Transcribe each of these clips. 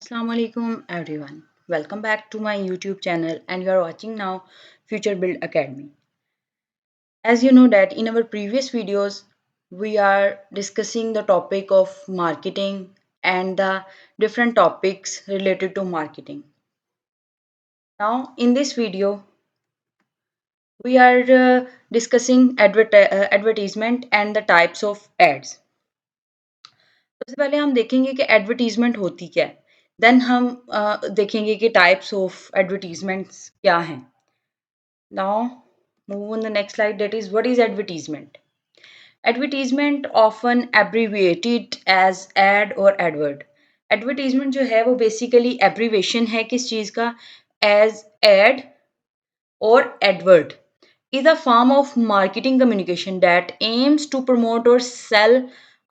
Assalamu alaikum everyone. Welcome back to my YouTube channel and you are watching now Future Build Academy. As you know that in our previous videos we are discussing the topic of marketing and the different topics related to marketing. Now in this video we are discussing advertisement and the types of ads. सबसे पहले हम देखेंगे कि advertisement होती क्या है then हम देखेंगे कि टाइप्स ऑफ एडवर्टीजमेंट्स क्या हैं now move on the next slide that is what is advertisement. Advertisement often abbreviated as ad or advert. Advertisement जो है वो basically abbreviation है किस चीज़ का as ad or advert is a form of marketing communication that aims to promote or sell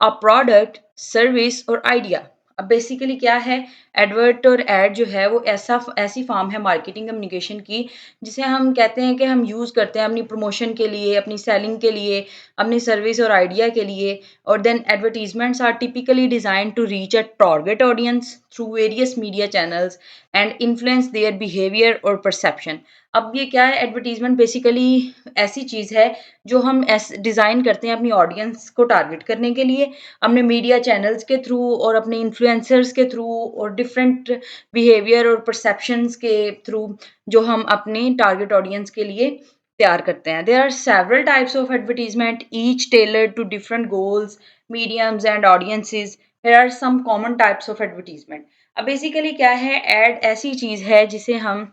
a product, service or idea. अब basically क्या है advert और एड जो है वो ऐसी फॉर्म है मार्केटिंग कम्युनिकेशन की जिसे हम कहते हैं कि हम यूज़ करते हैं अपनी प्रमोशन के लिए अपनी सेलिंग के लिए अपनी सर्विस और आइडिया के लिए और then advertisements are typically design to reach a target audience through various media channels and influence their behaviour और परसेप्शन. अब ये क्या है एडवर्टीजमेंट बेसिकली ऐसी चीज़ है जो हम डिज़ाइन करते हैं अपनी ऑडियंस को टारगेट करने के लिए अपने मीडिया चैनल्स के थ्रू और अपने इन्फ्लुएंसर्स के थ्रू और डिफरेंट बिहेवियर और परसेप्शंस के थ्रू जो हम अपने टारगेट ऑडियंस के लिए तैयार करते हैं. There are several types of advertisement each tailored to different goals mediums and audiences. There are some common types of advertisement. अब बेसिकली क्या है एड ऐसी चीज़ है जिसे हम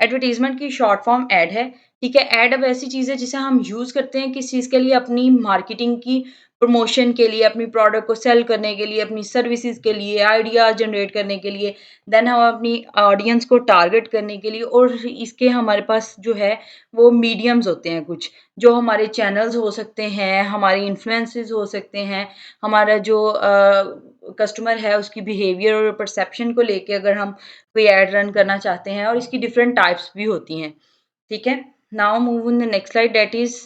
एडवर्टीजमेंट की शॉर्ट फॉर्म एड है. ठीक है एड अब ऐसी चीज़ है जिसे हम यूज़ करते हैं किस चीज़ के लिए अपनी मार्केटिंग की प्रमोशन के लिए अपनी प्रोडक्ट को सेल करने के लिए अपनी सर्विसेज के लिए आइडियाज जनरेट करने के लिए देन हम अपनी ऑडियंस को टारगेट करने के लिए और इसके हमारे पास जो है वो मीडियम्स होते हैं कुछ जो हमारे चैनल्स हो सकते हैं हमारे इन्फ्लुएंसेस हो सकते हैं हमारा जो कस्टमर है उसकी बिहेवियर और परसेप्शन को लेके अगर हम कोई एड रन करना चाहते हैं और इसकी डिफरेंट टाइप्स भी होती हैं. ठीक है now move on the next slide that is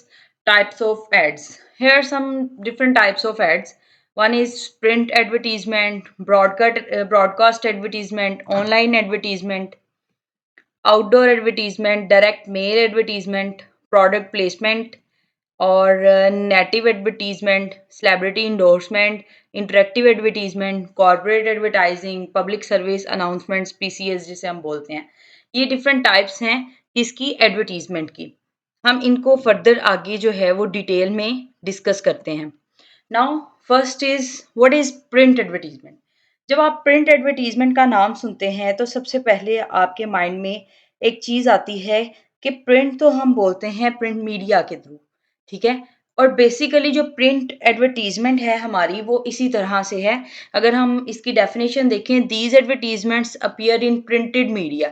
types of ads. Here are some different types of ads. One is print advertisement, broadcast advertisement, online advertisement, outdoor advertisement, direct mail advertisement, product placement, और native advertisement celebrity endorsement interactive advertisement corporate advertising public service announcements PCS जिसे हम बोलते हैं. ये different types हैं इसकी advertisement की. हम इनको फर्दर आगे जो है वो डिटेल में डिस्कस करते हैं. Now first is what is print advertisement. जब आप प्रिंट एडवर्टीजमेंट का नाम सुनते हैं तो सबसे पहले आपके माइंड में एक चीज़ आती है कि प्रिंट तो हम बोलते हैं प्रिंट मीडिया के थ्रू. ठीक है और बेसिकली जो प्रिंट एडवर्टीजमेंट है हमारी वो इसी तरह से है. अगर हम इसकी डेफिनेशन देखें these advertisements appear in printed media.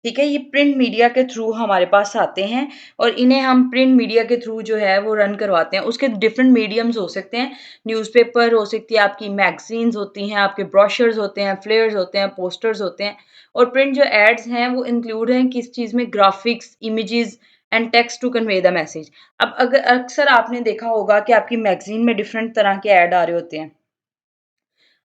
ठीक है ये प्रिंट मीडिया के थ्रू हमारे पास आते हैं और इन्हें हम प्रिंट मीडिया के थ्रू जो है वो रन करवाते हैं. उसके डिफरेंट मीडियम्स हो सकते हैं न्यूज़पेपर हो सकती है आपकी मैगजीन्स होती हैं आपके ब्रोशर्स होते हैं फ्लेयर्स होते हैं पोस्टर्स होते हैं. और प्रिंट जो एड्स हैं वो इंक्लूड हैं किस चीज़ में graphics images and text to convey the message. अब अगर अक्सर आपने देखा होगा कि आपकी मैगजीन में डिफरेंट तरह के ऐड आ रहे होते हैं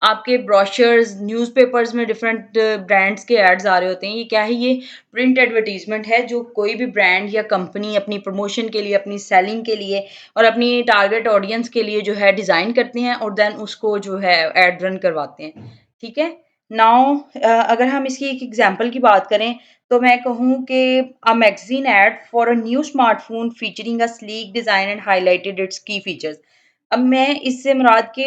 आपके ब्रोशर्स न्यूज़पेपर्स में डिफरेंट ब्रांड्स के एड्स आ रहे होते हैं. ये क्या है ये प्रिंट एडवर्टीजमेंट है जो कोई भी ब्रांड या कंपनी अपनी प्रमोशन के लिए अपनी सेलिंग के लिए और अपनी टारगेट ऑडियंस के लिए जो है डिज़ाइन करते हैं और देन उसको जो है एड रन करवाते हैं. ठीक है नाउ अगर हम इसकी एक एग्जांपल की बात करें तो मैं कहूँ कि a magazine ad for a new smartphone featuring a sleek design and highlighted its key features. अब मैं इससे मुराद के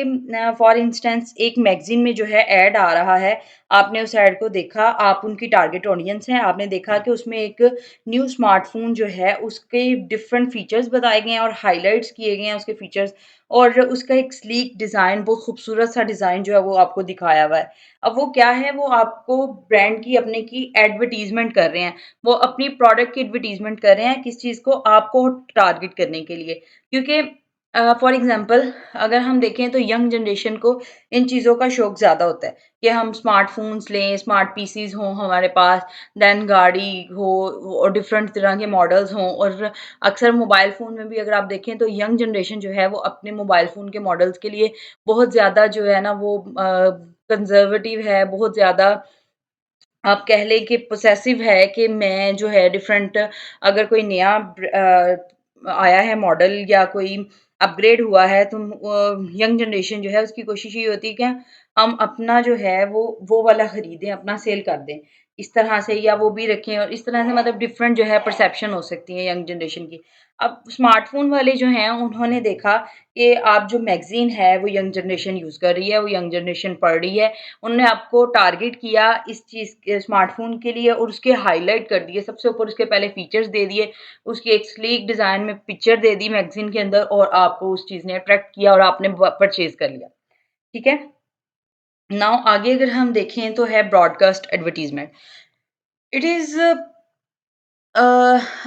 फॉर इंस्टेंस एक मैगज़ीन में जो है ऐड आ रहा है, आपने उस ऐड को देखा, आप उनकी टारगेट ऑडियंस हैं, आपने देखा कि उसमें एक न्यू स्मार्टफ़ोन जो है उसके डिफरेंट फीचर्स बताए गए हैं और हाइलाइट्स किए गए हैं उसके फीचर्स और उसका एक स्लीक डिज़ाइन बहुत खूबसूरत सा डिज़ाइन जो है वो आपको दिखाया हुआ है. अब वो क्या है वो आपको ब्रांड की अपने की एडवर्टाइज़मेंट कर रहे हैं, वो अपनी प्रोडक्ट की एडवर्टाइज़मेंट कर रहे हैं किस चीज़ को आपको टारगेट करने के लिए. क्योंकि फॉर एग्ज़ाम्पल अगर हम देखें तो यंग जनरेशन को इन चीज़ों का शौक ज़्यादा होता है कि हम स्मार्टफ़ोन्स लें, स्मार्ट पीसीज़ हों हमारे पास, देन गाड़ी हो और डिफरेंट तरह के मॉडल्स हों और अक्सर मोबाइल फ़ोन में भी अगर आप देखें तो यंग जनरेशन जो है वो अपने मोबाइल फ़ोन के मॉडल्स के लिए बहुत ज़्यादा जो है ना वो कंज़र्वेटिव है, बहुत ज़्यादा आप कह लें कि पोसेसिव है कि मैं जो है डिफरेंट अगर कोई नया आया है मॉडल या कोई अपग्रेड हुआ है तो यंग जनरेशन जो है उसकी कोशिश ये होती है कि हम अपना जो है वो वाला खरीदें, अपना सेल कर दें। इस तरह से या वो भी रखें और इस तरह से मतलब डिफरेंट जो है परसेप्शन हो सकती है यंग जनरेशन की। अब स्मार्टफ़ोन वाले जो हैं उन्होंने देखा कि आप जो मैगज़ीन है वो यंग जनरेशन यूज़ कर रही है, वो यंग जनरेशन पढ़ रही है। उन्होंने आपको टारगेट किया इस चीज़ के स्मार्टफ़ोन के लिए और उसके हाइलाइट कर दिए, सबसे ऊपर उसके पहले फीचर्स दे दिए, उसकी एक स्लीक डिज़ाइन में पिक्चर दे दी मैगज़ीन के अंदर और आपको उस चीज़ ने अट्रैक्ट किया और आपने ब परचेज़ कर लिया, ठीक है? नाउ आगे अगर हम देखें तो है broadcast advertisement. It is a,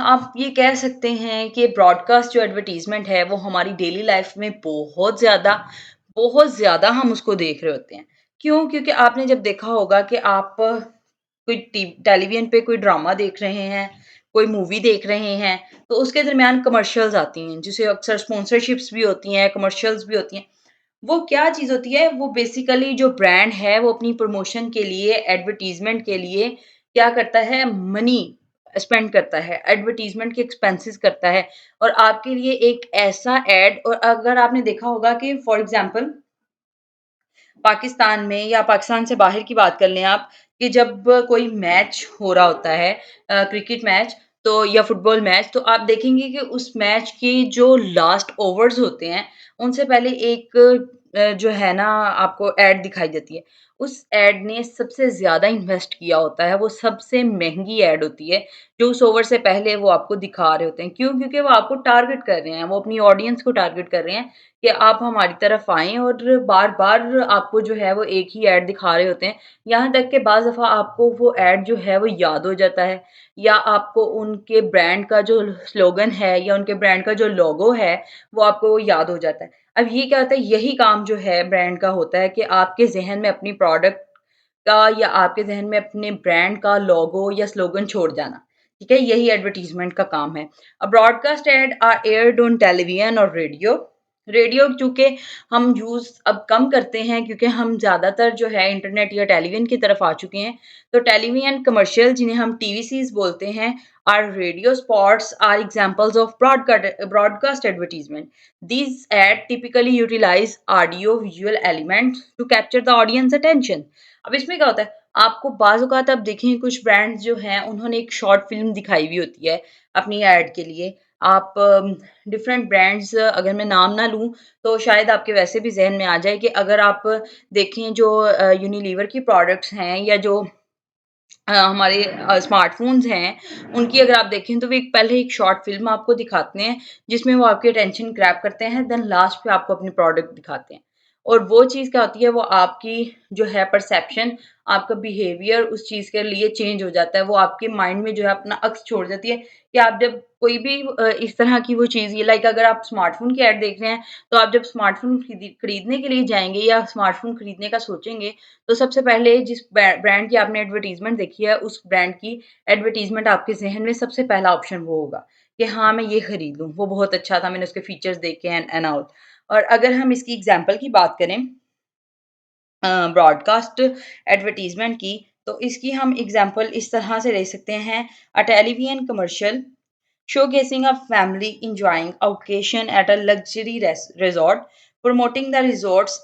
आप ये कह सकते हैं कि ब्रॉडकास्ट जो एडवर्टाइज़मेंट है वो हमारी डेली लाइफ़ में बहुत ज़्यादा हम उसको देख रहे होते हैं। क्यों? क्योंकि आपने जब देखा होगा कि आप कोई टेलीविज़न पे कोई ड्रामा देख रहे हैं, कोई मूवी देख रहे हैं, तो उसके दरमियान कमर्शियल्स आती हैं, जिसे अक्सर स्पॉन्सरशिप्स भी होती हैं, कमर्शियल्स भी होती हैं। वो क्या चीज़ होती है, वो बेसिकली जो ब्रांड है, वो अपनी प्रमोशन के लिए, एडवर्टाइज़मेंट के लिए क्या करता है, मनी स्पेंड करता है, एडवर्टाइज़मेंट के एक्सपेंसेस करता है और आपके लिए एक ऐसा एड और अगर आपने देखा होगा कि फॉर एग्ज़ाम्पल पाकिस्तान में या पाकिस्तान से बाहर की बात कर लें आप, कि जब कोई मैच हो रहा होता है क्रिकेट मैच तो या फुटबॉल मैच, तो आप देखेंगे कि उस मैच के जो लास्ट ओवर्स होते हैं, उनसे पहले एक जो है ना आपको एड दिखाई देती है। उस एड ने सबसे ज़्यादा इन्वेस्ट किया होता है, वो सबसे महँगी एड होती है, जो उस ओवर से पहले वो आपको दिखा रहे होते हैं। क्यों? क्योंकि वो आपको टारगेट कर रहे हैं, वो अपनी ऑडियंस को टारगेट कर रहे हैं कि आप हमारी तरफ आएँ और बार-बार आपको जो है वो एक ही ऐड दिखा रहे होते हैं। यहाँ तक कि बाज़ दफ़ा आपको वो ऐड जो है वो याद हो जाता है या आपको उनके ब्रांड का जो स्लोगन है या उनके ब्रांड का जो लोगो है, वो आपको याद हो जाता है। अब ये क्या होता है, यही काम जो है ब्रांड का होता है कि आपके ज़हन में अपनी प्रोडक्ट का या आपके ज़हन में अपने ब्रांड का लोगो या स्लोगन छोड़ जाना। ठीक है? यही एडवर्टाइज़मेंट का काम है। Broadcast ad are aired on television और रेडियो। रेडियो चूँकि हम यूज़ अब कम करते हैं क्योंकि हम ज़्यादातर जो है इंटरनेट या टेलीविज़न की तरफ आ चुके हैं। तो टेलीविज़न कमर्शियल जिन्हें हम टीवीसीज़ बोलते हैं और radio spots are examples of broadcast advertisement. These ad typically utilize audio visual elements to capture the audience attention। अब इसमें क्या होता है, आपको बाज़ औक़ात आप देखें कुछ ब्रांड्स जो हैं उन्होंने एक शॉर्ट फ़िल्म दिखाई हुई होती है अपनी ऐड के लिए। आप डिफरेंट ब्रांड्स अगर मैं नाम ना लूँ, तो शायद आपके वैसे भी ज़हन में आ जाए कि अगर आप देखें जो यूनिलीवर की प्रोडक्ट्स हैं या जो हमारे स्मार्टफ़ोन्स हैं, उनकी अगर आप देखें तो वो एक पहले एक शॉर्ट फ़िल्म आपको दिखाते हैं, जिसमें वो आपकी अटेंशन ग्रैब करते हैं, देन लास्ट पे आपको अपनी प्रोडक्ट दिखाते हैं। और वो चीज़ क्या होती है, वो आपकी जो है परसेप्शन, आपका बिहेवियर उस चीज़ के लिए चेंज हो जाता है। वो आपके माइंड में जो है अपना अक्स छोड़ जाती है कि आप जब कोई भी इस तरह की वो चीज़ ये लाइक अगर आप स्मार्टफ़ोन की ऐड देख रहे हैं, तो आप जब स्मार्टफ़ोन खरीदने के लिए जाएँगे या स्मार्टफ़ोन खरीदने का सोचेंगे, तो सबसे पहले जिस ब्रांड की आपने एडवर्टाइज़मेंट देखी है, उस ब्रांड की एडवर्टाइज़मेंट आपके ज़हन में सबसे पहला ऑप्शन वो होगा कि हाँ, मैं ये खरीद लूँ, वो बहुत अच्छा था, मैंने उसके फीचर्स देखे हैं एंड ऑल। और अगर हम इसकी एग्ज़ाम्पल की बात करें ब्रॉडकास्ट एडवर्टाइज़मेंट की, तो इसकी हम एग्ज़ाम्पल इस तरह से ले सकते हैं, अ television commercial showcasing a family enjoying a vacation at a luxury resort, promoting the resort's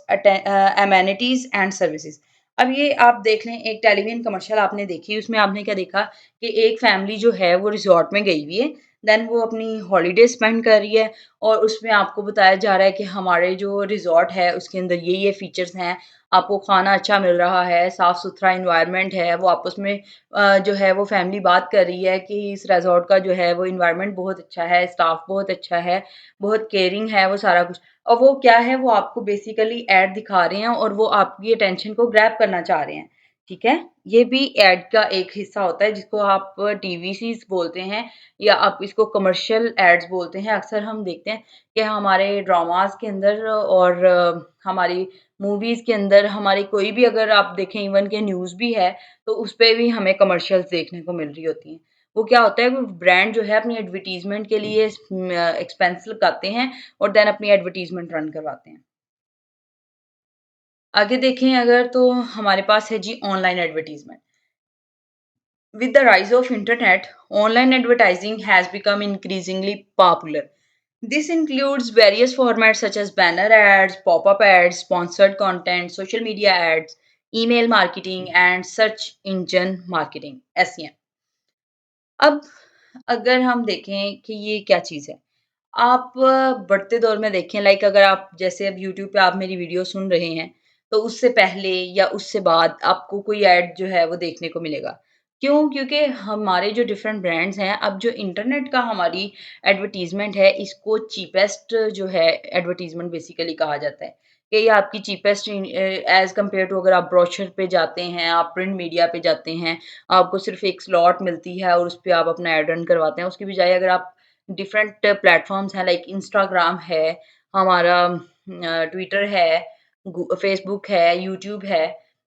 amenities and services। अब ये आप देख लें एक टेलीविज़न कमर्शियल आपने देखी, उसमें आपने क्या देखा कि एक फैमिली जो है वो रिज़ॉर्ट में गई हुई है, देन वो अपनी हॉलिडे स्पेंड कर रही है और उसमें आपको बताया जा रहा है कि हमारे जो रिज़ॉर्ट है उसके अंदर ये फीचर्स हैं, आपको खाना अच्छा मिल रहा है, साफ-सुथरा एनवायरनमेंट है, वो आपस में जो है वो फैमिली बात कर रही है कि इस रिज़ॉर्ट का जो है वो एनवायरनमेंट बहुत अच्छा है, स्टाफ बहुत अच्छा है, बहुत केयरिंग है वो सारा कुछ। और वो क्या है वो आपको बेसिकली ऐड दिखा रहे हैं और वो आपकी अटेंशन को ग्रैब करना चाह रहे हैं, ठीक है? ये भी ऐड का एक हिस्सा होता है जिसको आप टीवीसीज़ बोलते हैं या आप इसको कमर्शियल एड्स बोलते हैं। अक्सर हम देखते हैं कि हमारे ड्रामाज़ के अंदर और हमारी मूवीज़ के अंदर हमारी कोई भी अगर आप देखें इवन कि न्यूज़ भी है, तो उसपे भी हमें कमर्शियल्स देखने को मिल रही होती हैं। वो क्या होता है वो ब्रांड जो है अपनी एडवर्टाइज़मेंट के लिए एक्सपेंस लगाते हैं और देन अपनी एडवर्टाइज़मेंट रन करवाते हैं। आगे देखें अगर तो हमारे पास है जी online advertisement. With the rise of internet, online advertising has become increasingly popular. This includes various formats such as banner ads, pop-up ads, sponsored content, social media ads, email marketing, and search engine marketing (SEM). अब अगर हम देखें कि ये क्या चीज़ है, आप बढ़ते दौर में देखें लाइक अगर आप जैसे अब यूट्यूब पे आप मेरी वीडियो सुन रहे हैं, तो उससे पहले या उससे बाद आपको कोई ऐड जो है वो देखने को मिलेगा। क्यों? क्योंकि हमारे जो डिफरेंट ब्रांड्स हैं, अब जो इंटरनेट का हमारी एडवर्टाइज़मेंट है, इसको चीपेस्ट जो है एडवर्टाइज़मेंट बेसिकली कहा जाता है। कि ये आपकी चीपेस्ट एज़ कम्पेयर टू अगर आप ब्रोशर पे जाते हैं, आप प्रिंट मीडिया पे जाते हैं, आपको सिर्फ़ एक स्लॉट मिलती है और उसपे आप अपना ऐड रन करवाते हैं। उसकी बजाय अगर आप डिफरेंट प्लेटफ़ॉर्म्स हैं लाइक इंस्टाग्राम है, हमारा ट्विटर है, फ़ेसबुक है, यूट्यूब है।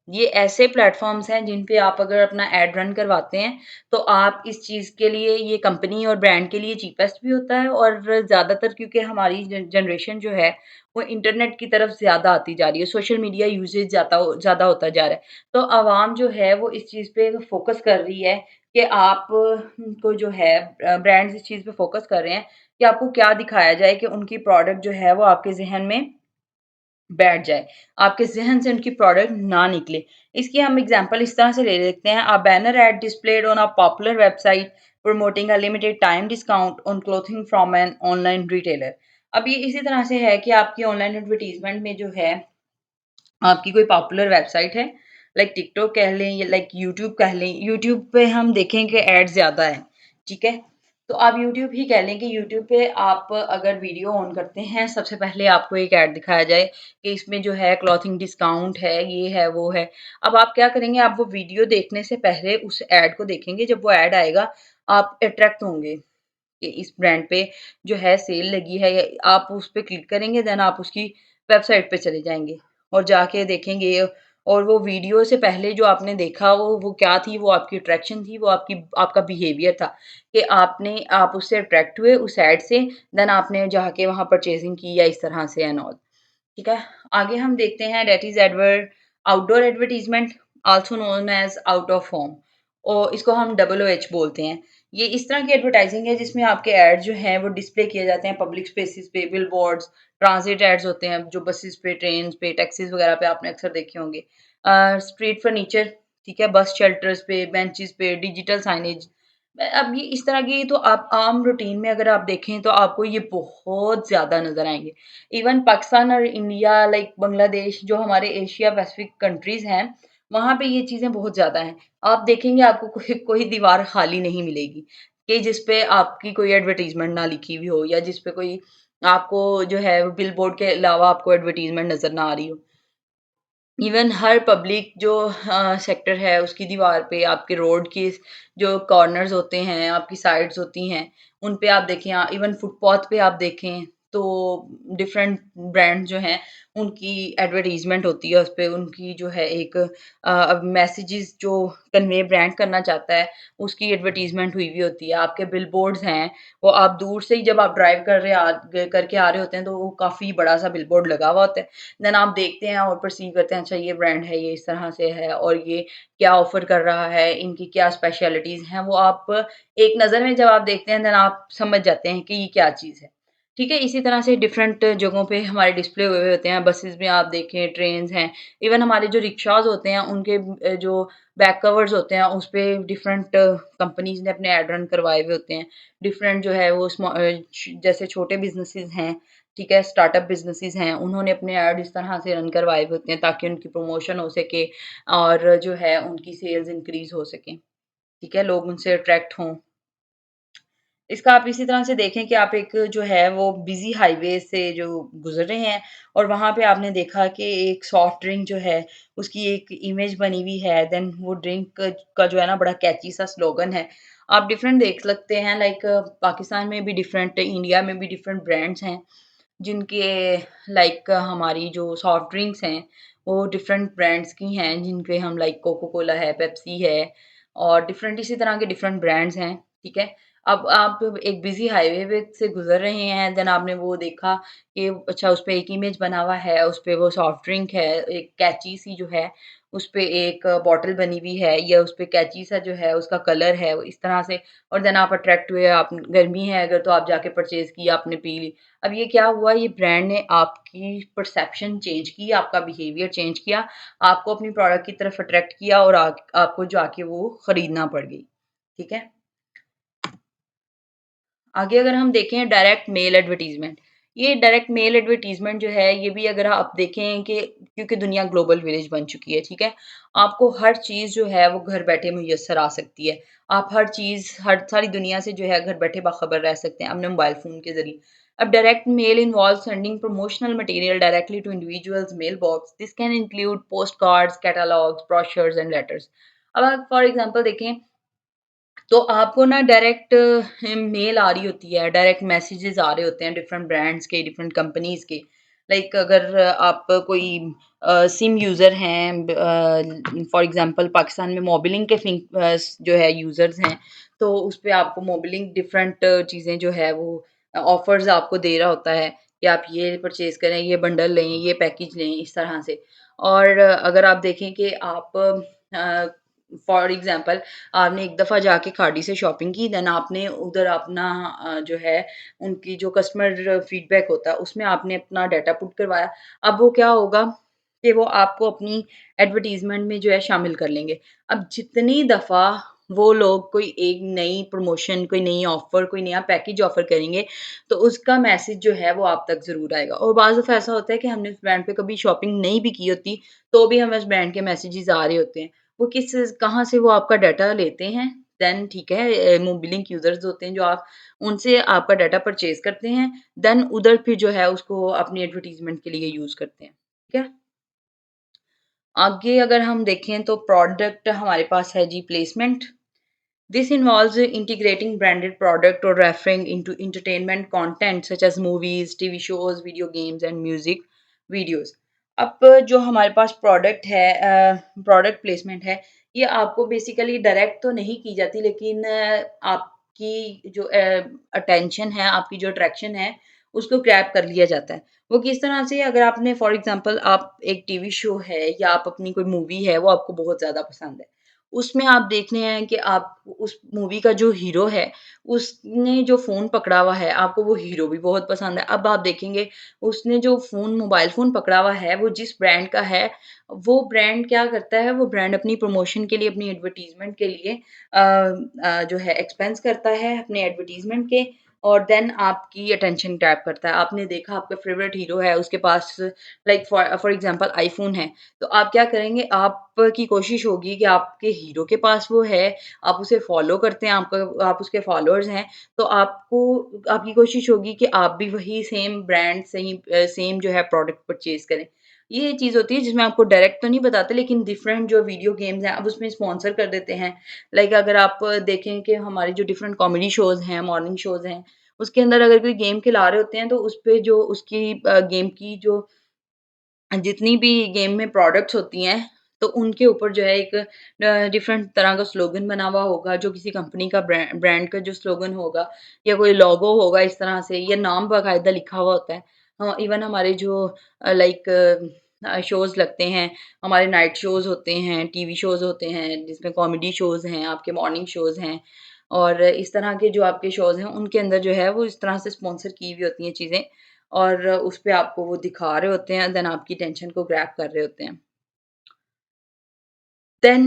ये ऐसे प्लेटफ़ॉर्म्स हैं जिन पे आप अगर अपना ऐड रन करवाते हैं, तो आप इस चीज़ के लिए ये कंपनी और ब्रांड के लिए चीपेस्ट भी होता है और ज़्यादातर क्योंकि हमारी जनरेशन जो है, वो इंटरनेट की तरफ ज़्यादा आती जा रही है, सोशल मीडिया यूसेज ज़्यादा होता जा रहा है। तो आवाम जो है वो इस चीज़ पे फ़ोकस कर रही है कि आप को जो है ब्रांड्स इस चीज़ पे फ़ोकस कर रहे हैं कि आपको क्या दिखाया जाए कि उनकी प्रोडक्ट जो है वो आपके ज़हन में बैठ जाए, आपके ज़हन से उनकी प्रोडक्ट ना निकले। इसकी हम एग्ज़ाम्पल इस तरह से ले लेते हैं, a banner ad displayed on a popular website promoting a limited time discount on clothing from an online retailer. अब ये इसी तरह से है कि आपकी ऑनलाइन एडवर्टाइज़मेंट में जो है आपकी कोई पॉपुलर वेबसाइट है, लाइक टिकटॉक कह लें या लाइक यूट्यूब कह लें, यूट्यूब पे हम देखें कि ऐड ज़्यादा हैं, ठीक है? तो आप यूट्यूब ही कह लें कि यूट्यूब पे आप अगर वीडियो ऑन करते हैं, सबसे पहले आपको एक ऐड दिखाया जाए कि इसमें जो है क्लॉथिंग डिस्काउंट है, ये है, वो है। अब आप क्या करेंगे, आप वो वीडियो देखने से पहले उस ऐड को देखेंगे, जब वो ऐड आएगा, आप अट्रैक्ट होंगे कि इस ब्रांड पे जो है सेल लगी है या आप उस पे क्लिक करेंगे देन आप उसकी वेबसाइट पे चले जाएँगे और जाके देखेंगे और वो वीडियो से पहले जो आपने देखा वो क्या थी, वो आपकी अट्रैक्शन थी, वो आपका बिहेवियर था कि आप उससे अट्रैक्ट हुए उस ऐड से देन आपने जाके वहाँ परचेज़िंग की या इस तरह से एंड ऑल। ठीक है? आगे हम देखते हैं that is outdoor advertisement also known as out of home और इसको हम OOH बोलते हैं। ये इस तरह की एडवर्टाइज़िंग है जिसमें आपके ऐड जो हैं वो डिस्प्ले किए जाते हैं पब्लिक स्पेसेस पे, बिलबोर्ड्स, ट्रांज़िट एड्स होते हैं जो बसेस पे, ट्रेन्स पे, टैक्सीज़ वगैरह पे आपने अक्सर देखे होंगे। स्ट्रीट फर्नीचर, ठीक है? बस शेल्टर्स पे, बेंचेस पे, डिजिटल साइनेज अब ये इस तरह की तो आप आम रूटीन में अगर आप देखें तो आपको ये बहुत ज़्यादा नज़र आएँगे। इवन पाकिस्तान और इंडिया लाइक बांग्लादेश जो हमारे एशिया पैसिफिक कंट्रीज़ हैं, वहाँ पे ये चीज़ें बहुत ज़्यादा हैं। आप देखेंगे आपको कोई कोई दीवार खाली नहीं मिलेगी, कि जिस पे आपकी कोई एडवर्टाइज़मेंट ना लिखी हुई हो या जिस पे कोई आपको जो है बिलबोर्ड के अलावा आपको एडवर्टाइज़मेंट नज़र ना आ रही हो। इवन हर पब्लिक जो सेक्टर है उसकी दीवार पे आपके रोड की जो कॉर्नर्स होते हैं, आपकी साइड्स होती हैं, उन पे आप देखें इवन फुटपाथ पे आप देखें तो डिफरेंट ब्रांड जो हैं उनकी एडवर्टाइज़मेंट होती है उसपे उनकी जो है एक अब मैसेजेस जो कन्वे ब्रांड करना चाहता है, उसकी एडवर्टाइज़मेंट हुई हुई होती है। आपके बिलबोर्ड्स हैं, वो आप दूर से ही जब आप ड्राइव कर रहे आ ग करके आ रहे होते हैं तो वो काफ़ी बड़ा-सा बिलबोर्ड लगा हुआ होता है। देन आप देखते हैं और परसीव करते हैं अच्छा ये ब्रांड है, ये इस तरह से है और ये क्या ऑफ़र कर रहा है, इनकी क्या स्पेशलिटीज़ हैं, वो आप एक नज़र में जब आप देखते हैं देन आप समझ जाते हैं कि ये क्या चीज़ है। ठीक है? इसी तरह से डिफ़रेंट जगहों पे हमारे डिस्प्ले हुए हुए होते हैं, बसेज़ में आप देखें, ट्रेन्स हैं, इवन हमारे जो रिक्शाज़ होते हैं उनके जो बैक कवर्स होते हैं उसपे डिफ़रेंट कंपनीज़ ने अपने ऐड रन करवाए हुए होते हैं। डिफ़रेंट जो है वो जैसे छोटे बिज़नेसेस हैं ठीक है, स्टार्टअप बिज़नेसेस हैं, उन्होंने अपने ऐड इस तरह से रन करवाए हुए होते हैं ताकि उनकी प्रमोशन हो सके और जो है उनकी सेल्स इंक्रीज़ हो सकें, ठीक है, लोग उनसे अट्रैक्ट हों। इसका आप इसी तरह से देखें कि आप एक जो है वो बिज़ी हाईवे से जो गुज़र रहे हैं और वहाँ पे आपने देखा कि एक सॉफ्ट ड्रिंक जो है, उसकी एक इमेज बनी हुई है, देन वो ड्रिंक का जो है ना बड़ा कैची सा स्लोगन है। आप डिफरेंट देख सकते हैं लाइक पाकिस्तान में भी डिफरेंट, इंडिया में भी डिफरेंट ब्रांड्स हैं। जिनके लाइक हमारी जो सॉफ्ट ड्रिंक्स हैं, वो डिफरेंट ब्रांड्स की हैं, जिनके हम लाइक कोको कोला है, पेप्सी है और डिफरेंट इसी तरह के डिफरेंट ब्रांड्स हैं, ठीक है? अब आप एक बिज़ी हाईवे पे से गुज़र रहे हैं, देन आपने वो देखा कि अच्छा उस पे एक इमेज बना हुआ है, उस पे वो सॉफ्ट ड्रिंक है, एक कैची सी जो है, उस पे एक बॉटल बनी हुई है या उस पे कैची सा जो है उसका कलर है, वो इस तरह से और देन आप अट्रैक्ट हुए, आप गर्मी है अगर तो आप जाके परचेज़ किया, आपने पी ली। अब ये क्या हुआ, ये ब्रांड ने आपकी परसेप्शन चेंज की, आपका बिहेवियर चेंज किया, आपको अपनी प्रोडक्ट की तरफ अट्रैक्ट किया और आपको जाके वो खरीदना पड़ गई। ठीक है? आगे अगर हम देखें डायरेक्ट मेल एडवर्टाइज़मेंट, ये डायरेक्ट मेल एडवर्टाइज़मेंट जो है, ये भी अगर आप देखें कि क्योंकि दुनिया ग्लोबल विलेज बन चुकी है, ठीक है? आपको हर चीज़ जो है वो घर बैठे मुयस्सर आ सकती है। आप हर चीज़, हर सारी दुनिया से जो है घर बैठे बाखबर रह सकते हैं अपने मोबाइल फ़ोन के ज़रिए। अब direct mail involves sending promotional material directly to individuals mailbox. This can include postcards, catalogues, brochures and letters. अब आप फॉर एग्ज़ाम्पल देखें तो आपको ना डायरेक्ट मेल आ रही होती है, डायरेक्ट मैसेजेस आ रहे होते हैं डिफरेंट ब्रांड्स के, डिफरेंट कंपनीज़ के। लाइक अगर आप कोई सिम यूज़र हैं फॉर एग्ज़ाम्पल पाकिस्तान में मोबिलिंग के जो है यूज़र्स हैं, तो उस पे आपको मोबिलिंग डिफरेंट चीज़ें जो है वो ऑफ़र्स आपको दे रहा होता है कि आप ये परचेज़ करें, ये बंडल लें, ये पैकेज लें, इस तरह से। और अगर आप देखें कि आप फॉर एग्ज़ाम्पल आपने एक दफ़ा जाके खाड़ी से शॉपिंग की, देन आपने उधर अपना जो है उनकी जो कस्टमर फीडबैक होता है, उसमें आपने अपना डाटा पुट करवाया। अब वो क्या होगा कि वो आपको अपनी एडवर्टाइज़मेंट में जो है शामिल कर लेंगे। अब जितनी दफ़ा वो लोग कोई एक नई प्रमोशन, कोई नई ऑफ़र, कोई नया पैकेज ऑफ़र करेंगे, तो उसका मैसेज जो है वो आप तक ज़रूर आएगा। और बाज़ दफ़ा ऐसा होता है कि हमने उस ब्रांड पे कभी शॉपिंग नहीं भी की होती, तो भी हमें उस ब्रांड के मैसेजेस आ रहे होते हैं। वो किस कहाँ से वो आपका डाटा लेते हैं, देन ठीक है, मोबिलिंक यूज़र्स होते हैं जो आप उनसे आपका डाटा परचेज़ करते हैं, देन उधर फिर जो है उसको अपनी एडवर्टाइज़मेंट के लिए यूज़ करते हैं, ठीक है? आगे अगर हम देखें तो प्रोडक्ट हमारे पास है जी placement. This involves integrating branded product or referring into entertainment content such as movies, TV shows, video games and music videos. अब जो हमारे पास प्रोडक्ट है, प्रोडक्ट प्लेसमेंट है, ये आपको बेसिकली डायरेक्ट तो नहीं की जाती, लेकिन आपकी जो अटेंशन है, आपकी जो अट्रैक्शन है, उसको ग्रैब कर लिया जाता है। वो किस तरह से, अगर आपने फॉर एग्जांपल आप एक टीवी शो है या आप अपनी कोई मूवी है, वो आपको बहुत ज़्यादा पसंद है। उसमें आप देख रहे हैं कि आप उस मूवी का जो हीरो है, उसने जो फ़ोन पकड़ा हुआ है, आपको वो हीरो भी बहुत पसंद है। अब आप देखेंगे उसने जो मोबाइल फ़ोन पकड़ा हुआ है, वो जिस ब्रांड का है, वो ब्रांड क्या करता है, वो ब्रांड अपनी प्रमोशन के लिए, अपनी एडवर्टाइज़मेंट के लिए जो है एक्सपेंस करता है अपने एडवर्टाइज़मेंट के, और देन आपकी अटेंशन ग्रैब करता है। आपने देखा आपका फ़ेवरेट हीरो है, उसके पास like for for example iPhone है, तो आप क्या करेंगे, आपकी कोशिश होगी कि आपके हीरो के पास वो है, आप उसे फ़ॉलो करते हैं, आप उसके फ़ॉलोअर्स हैं, तो आपकी कोशिश होगी कि आप भी वही सेम ब्रांड, सेम जो है प्रोडक्ट परचेज़ करें। ये चीज़ होती है जिसमें आपको डायरेक्ट तो नहीं बताते, लेकिन डिफरेंट जो वीडियो गेम्स हैं, अब उसमें स्पॉन्सर कर देते हैं। लाइक अगर आप देखें कि हमारी जो डिफरेंट कॉमेडी शोज़ हैं, मॉर्निंग शोज़ हैं, उसके अंदर अगर कोई गेम खिला रहे होते हैं, तो उसपे जो उसकी गेम की जो जितनी भी गेम में प्रोडक्ट्स होती हैं, तो उनके ऊपर जो है एक डिफरेंट तरह का स्लोगन बना हुआ होगा, जो किसी कंपनी का ब्रांड का जो स्लोगन होगा या कोई लोगो होगा इस तरह से, या नाम बाकायदा लिखा हुआ होता है। इवन हमारे जो लाइक शोज़ लगते हैं, हमारे नाइट शोज़ होते हैं, टीवी शोज़ होते हैं, जिसमें कॉमेडी शोज़ हैं, आपके मॉर्निंग शोज़ हैं, और इस तरह के जो आपके शोज़ हैं, उनके अंदर जो है वो इस तरह से स्पॉन्सर की हुई होती हैं चीज़ें, और उसपे आपको वो दिखा रहे होते हैं, देन आपकी टेंशन को ग्रैब कर रहे होते हैं। Then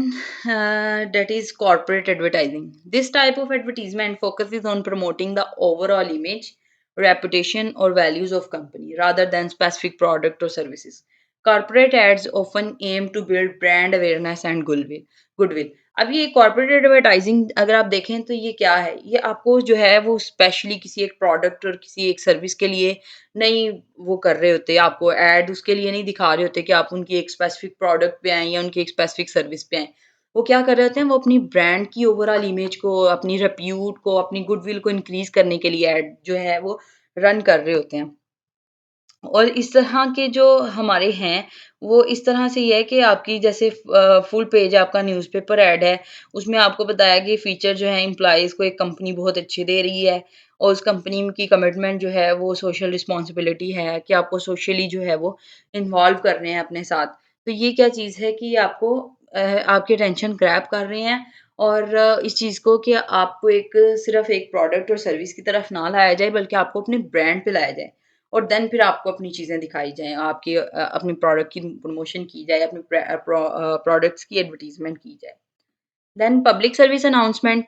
that is corporate advertising. This type of advertisement focuses on promoting the overall image, reputation, or values of company rather than specific product or services. Corporate ads often aim to build brand awareness and goodwill. Goodwill. अब ये corporate advertising अगर आप देखें तो ये क्या है? ये आपको जो है वो स्पेशली किसी एक प्रोडक्ट और किसी एक सर्विस के लिए नहीं वो कर रहे होते, आपको ऐड उसके लिए नहीं दिखा रहे होते कि आप उनकी एक स्पेसिफिक प्रोडक्ट पे आएँ या उनकी एक स्पेसिफिक सर्विस पे आएँ। वो क्या कर रहे होते हैं, वो अपनी ब्रांड की ओवरऑल इमेज को, अपनी रेप्यूट को, अपनी गुडविल को इंक्रीज़ करने के लिए ऐड जो है वो रन कर रहे होते हैं। और इस तरह के जो हमारे हैं, वो इस तरह से ये है कि आपकी जैसे फुल पेज आपका न्यूज़पेपर ऐड है, उसमें आपको बताया कि फीचर जो है एम्प्लॉइज़ को एक कंपनी बहुत अच्छी दे रही है और उस कंपनी की कमिटमेंट जो है वो सोशल रिस्पॉन्सिबिलिटी है कि आपको सोशली जो है वो इन्वॉल्व कर रहे हैं अपने साथ। तो ये क्या चीज़ है कि आपको आपकी अटेंशन ग्रैब कर रहे हैं और इस चीज़ को कि आपको एक सिर्फ़ एक प्रोडक्ट और सर्विस की तरफ ना लाया जाए बल्कि आपको अपने ब्रांड पे लाया जाए। और देन फिर आपको अपनी चीज़ें दिखाई जाएँ, आपकी अपने प्रोडक्ट की प्रमोशन की जाए, अपने प्रोडक्ट्स की एडवर्टाइज़मेंट की जाए। देन पब्लिक सर्विस अनाउंसमेंट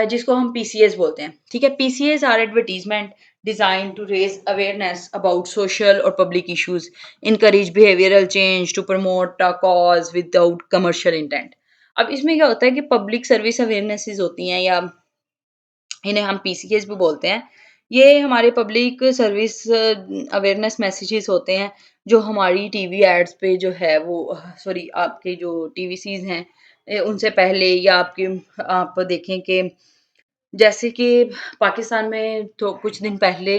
जिसको हम पीसीएस बोलते हैं, ठीक है? PCS are advertisement designed to raise awareness about social और public issues, encourage behavioural change to promote a cause without commercial intent. अब इसमें क्या होता है कि पब्लिक सर्विस अवेयरनेसेस होती हैं या इन्हें हम पीसीएस भी बोलते हैं। ये हमारे पब्लिक सर्विस अवेयरनेस मैसेजेस होते हैं, जो हमारी टीवी एड्स पे जो है वो सॉरी आपके जो टीवीसीज़ हैं उनसे पहले या आपके आप देखें कि जैसे कि पाकिस्तान में तो कुछ दिन पहले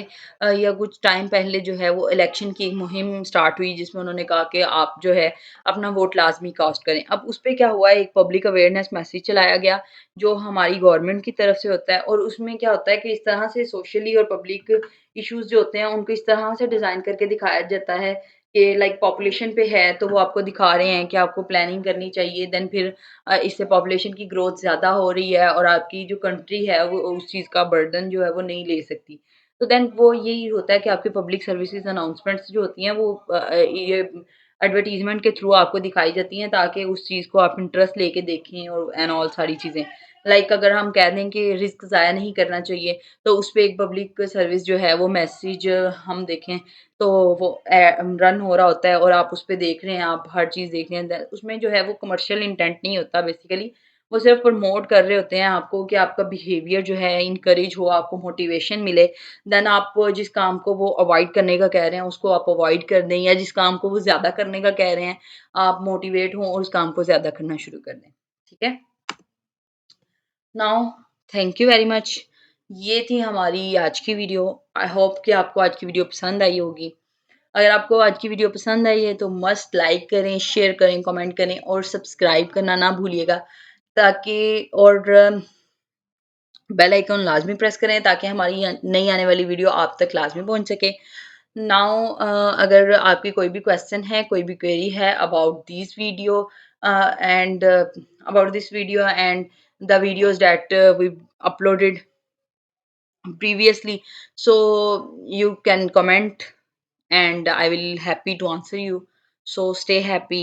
या कुछ टाइम पहले जो है वो इलेक्शन की एक मुहिम स्टार्ट हुई जिसमें उन्होंने कहा कि आप जो है अपना वोट लाज़मी कास्ट करें। अब उसपे क्या हुआ एक पब्लिक अवेयरनेस मैसेज चलाया गया जो हमारी गवर्नमेंट की तरफ से होता है और उसमें क्या होता है कि इस तरह से सोशली और पब्लिक इश्यूज़ जो होते हैं उनको इस तरह से डिज़ाइन करके दिखाया जाता है कि लाइक पॉपुलेशन पे है तो वो आपको दिखा रहे हैं कि आपको प्लानिंग करनी चाहिए देन फिर इससे पॉपुलेशन की ग्रोथ ज़्यादा हो रही है और आपकी जो कंट्री है वो उस चीज़ का बर्डन जो है वो नहीं ले सकती। तो देन वो यही होता है कि आपकी पब्लिक सर्विसेज़ अनाउंसमेंट्स जो होती हैं वो ये एडवर्टाइज़मेंट के थ्रू आपको दिखाई जाती हैं ताकि उस चीज़ को आप इंटरेस्ट लेके देखें और एंड ऑल सारी चीज़ें। लाइक अगर हम कह दें कि रिस्क ज़ाया नहीं करना चाहिए, तो उसपे एक पब्लिक सर्विस जो है वो मैसेज हम देखें तो वो रन हो रहा होता है और आप उसपे देख रहे हैं, आप हर चीज़ देख रहे हैं। उसमें जो है वो कमर्शियल इंटेंट नहीं होता बेसिकली, वो सिर्फ़ प्रमोट कर रहे होते हैं आपको कि आपका बिहेवियर जो है इनकरेज हो, आपको मोटिवेशन मिले। देन आप जिस काम को वो अवॉइड करने का कह रहे हैं, उसको आप अवॉइड कर दें या जिस काम को वो ज़्यादा करने का कह रहे हैं, आप मोटिवेट हों और उस काम को ज़्यादा करना शुरू कर दें। ठीक है? Now thank you very much. ये थी हमारी आज की वीडियो। आई होप कि आपको आज की वीडियो पसंद आई होगी। अगर आपको आज की वीडियो पसंद आई है तो मस्ट लाइक करें, शेयर करें, कमेंट करें और सब्सक्राइब करना ना भूलिएगा ताकि और बेल आइकन लाज़मी प्रेस करें ताकि हमारी नई आने वाली वीडियो आप तक लाज़मी पहुंच सके। नाउ अगर आपकी कोई भी क्वेश्चन है, कोई भी क्वेरी है about this video and about this video and the videos that we uploaded previously, so you can comment and I will happy to answer you. So stay happy.